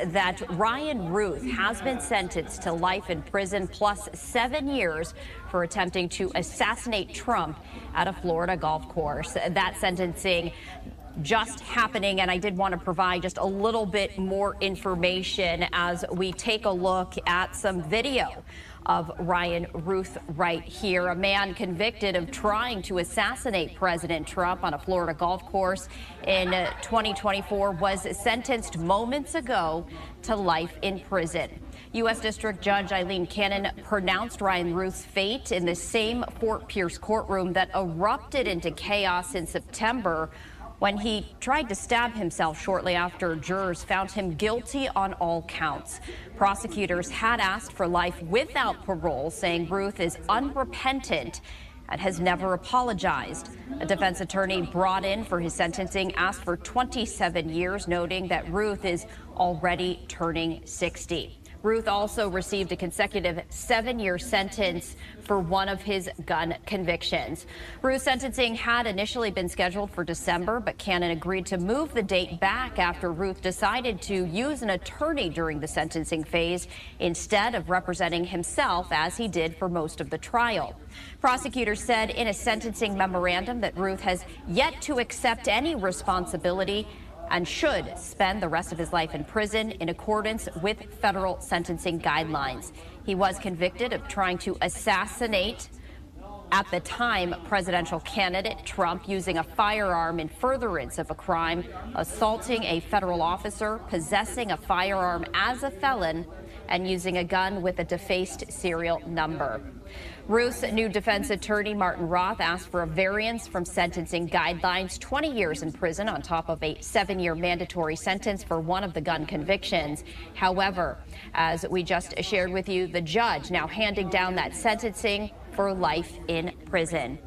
That Ryan Routh has been sentenced to life in prison plus 7 years for attempting to assassinate Trump at a Florida golf course. That sentencing just happening, and I did want to provide just a little bit more information as we take a look at some video of Ryan Routh right here, a man convicted of trying to assassinate President Trump on a Florida golf course in 2024 was sentenced moments ago to life in prison. U.S. District Judge Eileen Cannon pronounced Ryan Routh's fate in the same Fort Pierce courtroom that erupted into chaos in September when he tried to stab himself shortly after jurors found him guilty on all counts. Prosecutors had asked for life without parole, saying Routh is unrepentant and has never apologized. A defense attorney brought in for his sentencing asked for 27 years, noting that Routh is already turning 60. Routh also received a consecutive 7-year sentence for one of his gun convictions. Routh's sentencing had initially been scheduled for December, but Cannon agreed to move the date back after Routh decided to use an attorney during the sentencing phase instead of representing himself as he did for most of the trial. Prosecutors said in a sentencing memorandum that Routh has yet to accept any responsibility and should spend the rest of his life in prison in accordance with federal sentencing guidelines. He was convicted of trying to assassinate, at the time, presidential candidate Trump using a firearm in furtherance of a crime, assaulting a federal officer, possessing a firearm as a felon, and using a gun with a defaced serial number. Routh's new defense attorney, Martin Routh, asked for a variance from sentencing guidelines, 20 years in prison on top of a 7-year mandatory sentence for one of the gun convictions. However, as we just shared with you, the judge now handing down that sentencing for life in prison.